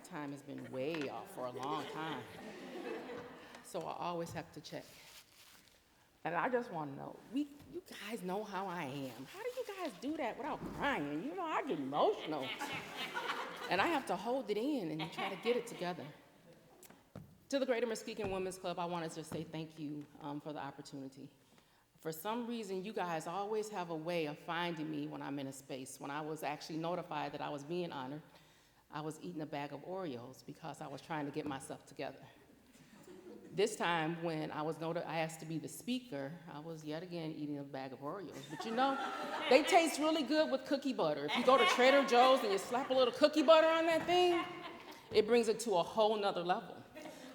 time has been way off for a long time. So I always have to check. And I just want to know, you guys know how I am. How do you guys do that without crying? You know, I get emotional. And I have to hold it in and try to get it together. To the Greater Muskegon Women's Club, I wanted to say thank you for the opportunity. For some reason, you guys always have a way of finding me when I'm in a space. When I was actually notified that I was being honored, I was eating a bag of Oreos because I was trying to get myself together. This time, when I asked to be the speaker, I was yet again eating a bag of Oreos. But you know, they taste really good with cookie butter. If you go to Trader Joe's and you slap a little cookie butter on that thing, it brings it to a whole nother level.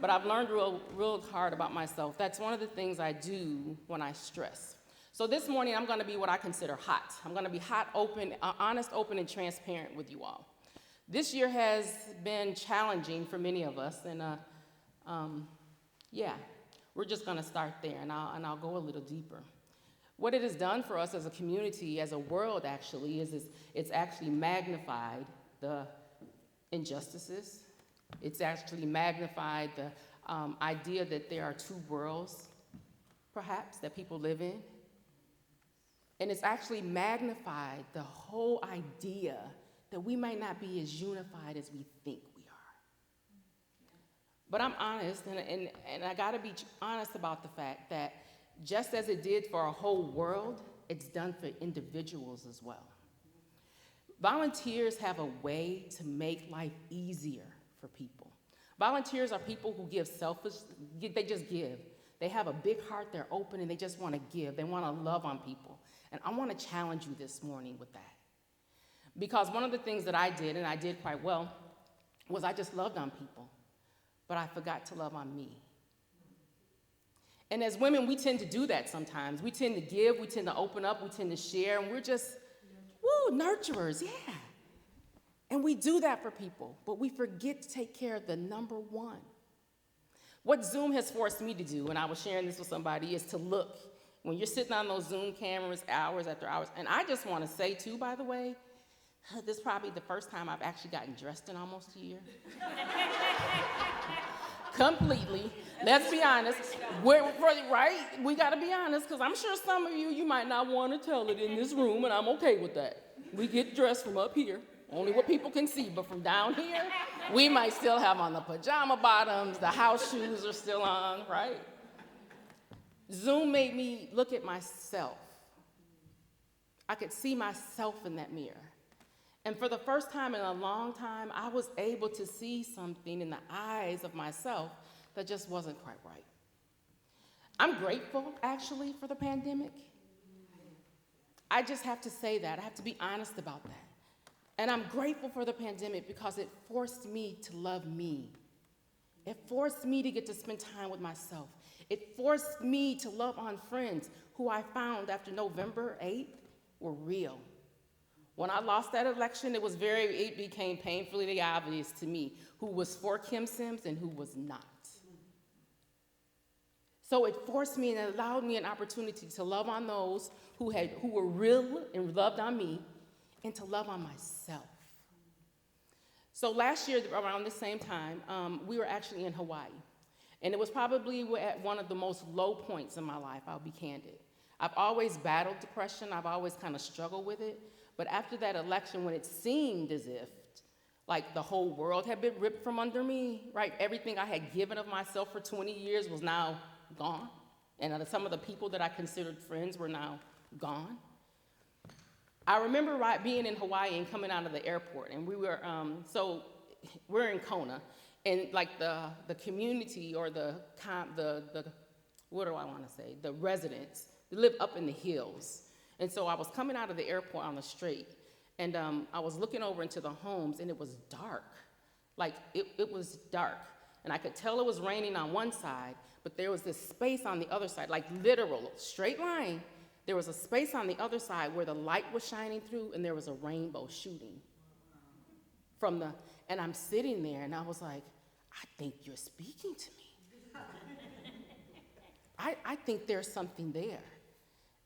But I've learned real hard about myself. That's one of the things I do when I stress. So this morning, I'm gonna be what I consider hot. I'm gonna be hot, open, honest, open, and transparent with you all. This year has been challenging for many of us, and yeah, we're just gonna start there, and I'll go a little deeper. What it has done for us as a community, as a world actually, is it's actually magnified the injustices. It's actually magnified the idea that there are two worlds, perhaps, that people live in. And it's actually magnified the whole idea that we might not be as unified as we think we are. But I'm honest, and I gotta be honest about the fact that just as it did for a whole world, it's done for individuals as well. Volunteers have a way to make life easier for people. Volunteers are people who give they just give. They have a big heart, they're open, and they just wanna give. They wanna love on people. And I wanna challenge you this morning with that. Because one of the things that I did, and I did quite well, was I just loved on people. But I forgot to love on me. And as women, we tend to do that sometimes. We tend to give, we tend to open up, we tend to share, and we're just, nurturers, yeah. And we do that for people, but we forget to take care of the number one. What Zoom has forced me to do, and I was sharing this with somebody, is to look. When you're sitting on those Zoom cameras hours after hours, and I just want to say too, by the way, this is probably the first time I've actually gotten dressed in almost a year. Completely. Let's be honest. Right? We got to be honest, because I'm sure some of you might not want to tell it in this room, and I'm okay with that. We get dressed from up here, only what people can see, but from down here, we might still have on the pajama bottoms, the house shoes are still on, right? Zoom made me look at myself. I could see myself in that mirror. And for the first time in a long time, I was able to see something in the eyes of myself that just wasn't quite right. I'm grateful, actually, for the pandemic. I just have to say that. I have to be honest about that. And I'm grateful for the pandemic because it forced me to love me. It forced me to get to spend time with myself. It forced me to love on friends who I found after November 8th were real. When I lost that election, it became painfully obvious to me who was for Kim Sims and who was not. So it forced me and it allowed me an opportunity to love on those who were real and loved on me, and to love on myself. So last year, around the same time, we were actually in Hawaii. And it was probably at one of the most low points in my life, I'll be candid. I've always battled depression, I've always kind of struggled with it. But after that election, when it seemed as if like the whole world had been ripped from under me, right? Everything I had given of myself for 20 years was now gone. And some of the people that I considered friends were now gone. I remember being in Hawaii and coming out of the airport, and we're in Kona, and like the community or the what do I want to say? The residents, they live up in the hills. And so I was coming out of the airport on the street, and I was looking over into the homes, and it was dark. Like, it was dark. And I could tell it was raining on one side, but there was this space on the other side, like literal, straight line. There was a space on the other side where the light was shining through, and there was a rainbow shooting from and I'm sitting there, and I was like, I think you're speaking to me. I think there's something there.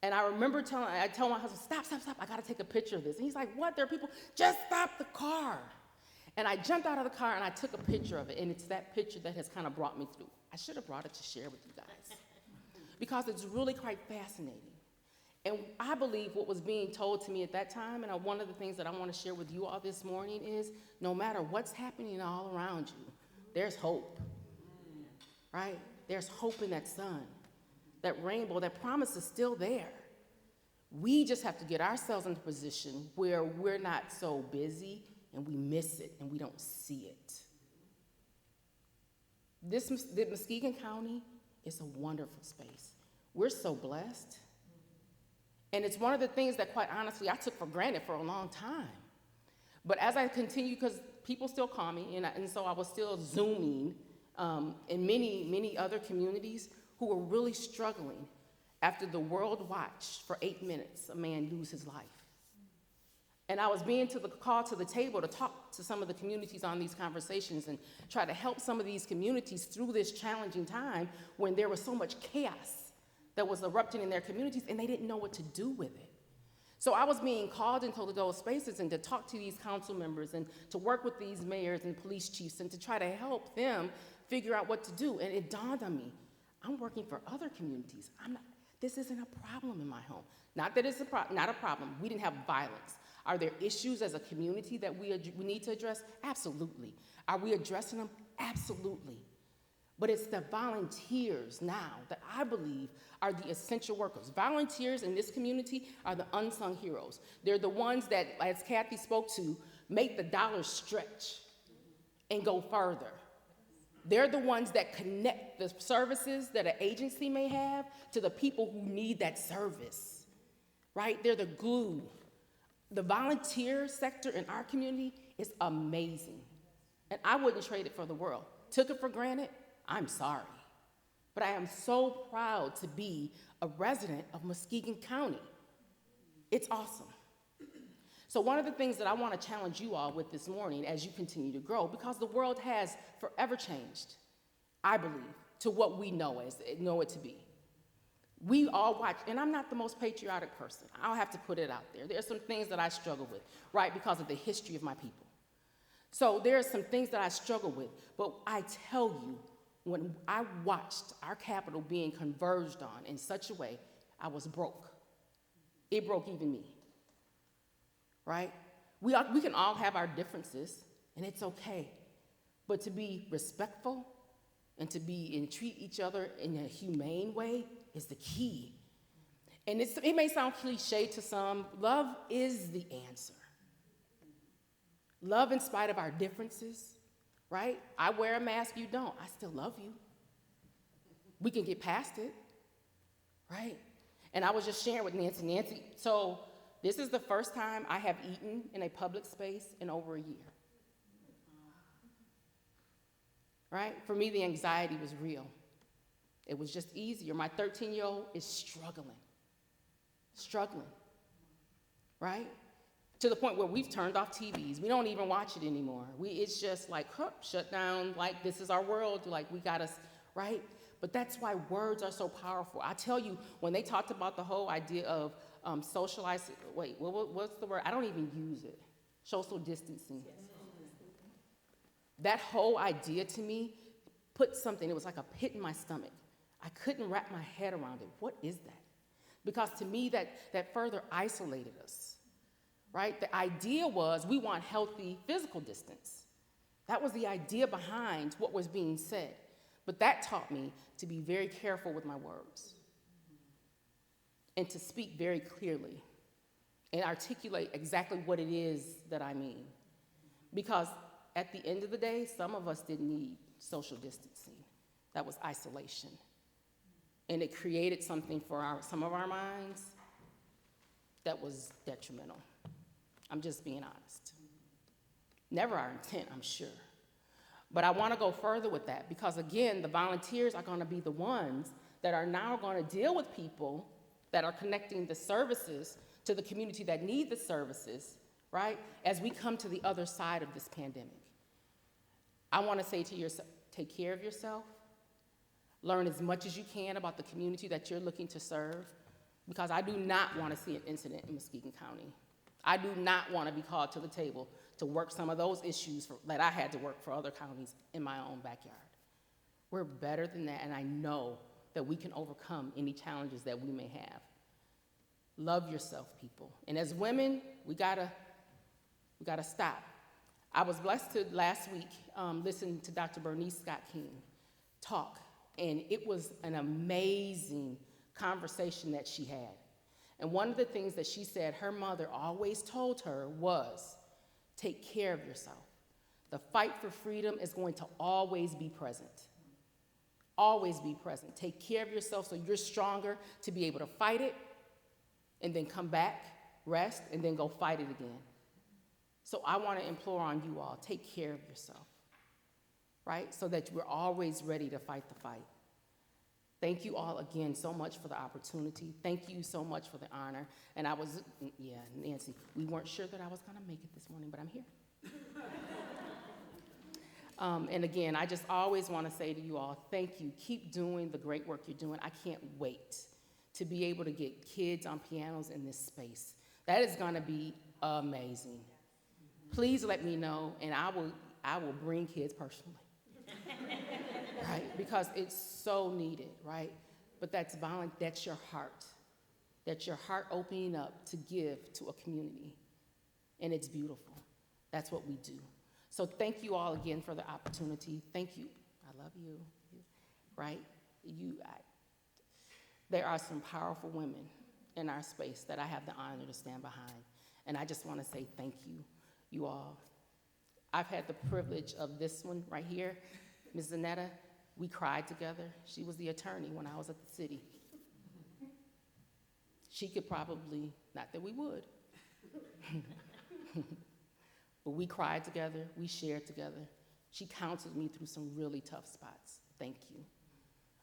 And I remember I told my husband, stop, I gotta take a picture of this. And he's like, what, there are people, just stop the car. And I jumped out of the car and I took a picture of it, and it's that picture that has kind of brought me through. I should have brought it to share with you guys because it's really quite fascinating. And I believe what was being told to me at that time, and one of the things that I want to share with you all this morning is no matter what's happening all around you, there's hope, right? There's hope in that sun, that rainbow, that promise is still there. We just have to get ourselves in a position where we're not so busy and we miss it and we don't see it. The Muskegon County is a wonderful space. We're so blessed. And it's one of the things that, quite honestly, I took for granted for a long time. But as I continue, because people still call me, and so I was still Zooming in many other communities who were really struggling after the world watched for 8 minutes a man lose his life. And I was being called to the table to talk to some of the communities on these conversations and try to help some of these communities through this challenging time when there was so much chaos that was erupting in their communities, and they didn't know what to do with it. So I was being called into those spaces and to talk to these council members and to work with these mayors and police chiefs and to try to help them figure out what to do. And it dawned on me, I'm working for other communities. This isn't a problem in my home. Not that it's not a problem. We didn't have violence. Are there issues as a community that we need to address? Absolutely. Are we addressing them? Absolutely. But it's the volunteers now that I believe are the essential workers. Volunteers in this community are the unsung heroes. They're the ones that, as Kathy spoke to, make the dollars stretch and go further. They're the ones that connect the services that an agency may have to the people who need that service, right? They're the glue. The volunteer sector in our community is amazing. And I wouldn't trade it for the world. Took it for granted? I'm sorry. But I am so proud to be a resident of Muskegon County. It's awesome. So one of the things that I want to challenge you all with this morning as you continue to grow, because the world has forever changed, I believe, to what we know it to be. We all watch, and I'm not the most patriotic person. I'll have to put it out there. There are some things that I struggle with, right, because of the history of my people. So there are some things that I struggle with, but I tell you, when I watched our capital being converged on in such a way, I was broke. It broke even me, right? We can all have our differences, and it's okay. But to be respectful and treat each other in a humane way is the key. And it may sound cliche to some, love is the answer. Love in spite of our differences, right? I wear a mask, you don't. I still love you. We can get past it, right? And I was just sharing with Nancy, so this is the first time I have eaten in a public space in over a year, right? For me, the anxiety was real. It was just easier. My 13-year-old is struggling, right? To the point where we've turned off TVs. We don't even watch it anymore. It's just like, shut down, like this is our world, like we got us, right? But that's why words are so powerful. I tell you, when they talked about the whole idea of socializing, what's the word? I don't even use it. Social distancing. That whole idea to me put something, it was like a pit in my stomach. I couldn't wrap my head around it. What is that? Because to me, that further isolated us. Right? The idea was we want healthy physical distance. That was the idea behind what was being said. But that taught me to be very careful with my words and to speak very clearly and articulate exactly what it is that I mean. Because at the end of the day, some of us didn't need social distancing. That was isolation. And it created something for some of our minds that was detrimental. I'm just being honest. Never our intent, I'm sure. But I want to go further with that because, again, the volunteers are going to be the ones that are now going to deal with people that are connecting the services to the community that need the services, right, as we come to the other side of this pandemic. I want to say to yourself, take care of yourself. Learn as much as you can about the community that you're looking to serve, because I do not want to see an incident in Muskegon County. I do not want to be called to the table to work some of those issues that I had to work for other counties in my own backyard. We're better than that, and I know that we can overcome any challenges that we may have. Love yourself, people. And as women, we gotta stop. I was blessed to last week listen to Dr. Bernice Scott King talk, and it was an amazing conversation that she had. And one of the things that she said her mother always told her was, take care of yourself. The fight for freedom is going to always be present. Always be present. Take care of yourself so you're stronger to be able to fight it, and then come back, rest, and then go fight it again. So I want to implore on you all, take care of yourself, right? So that we're always ready to fight the fight. Thank you all again so much for the opportunity. Thank you so much for the honor. And Nancy, we weren't sure that I was going to make it this morning, but I'm here. And again, I just always want to say to you all, thank you. Keep doing the great work you're doing. I can't wait to be able to get kids on pianos in this space. That is going to be amazing. Please let me know, and I will bring kids personally. Right? Because it's so needed, right? But that's your heart. That's your heart opening up to give to a community. And it's beautiful. That's what we do. So thank you all again for the opportunity. Thank you. I love you. Right? There are some powerful women in our space that I have the honor to stand behind. And I just want to say thank you, you all. I've had the privilege of this one right here, Ms. Zanetta. We cried together. She was the attorney when I was at the city. She could probably, not that we would, but we cried together, we shared together. She counseled me through some really tough spots. Thank you.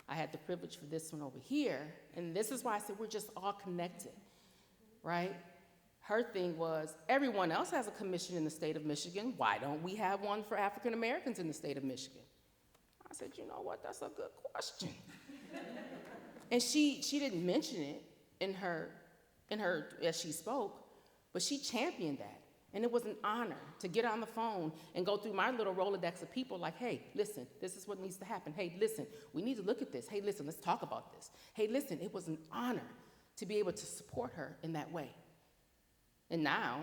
I had the privilege for this one over here, and this is why I said we're just all connected, right? Her thing was, everyone else has a commission in the state of Michigan. Why don't we have one for African Americans in the state of Michigan? I said, you know what, that's a good question. And she didn't mention it in her as she spoke, but she championed that. And it was an honor to get on the phone and go through my little Rolodex of people like, hey, listen, this is what needs to happen. Hey, listen, we need to look at this. Hey, listen, let's talk about this. Hey, listen, it was an honor to be able to support her in that way. And now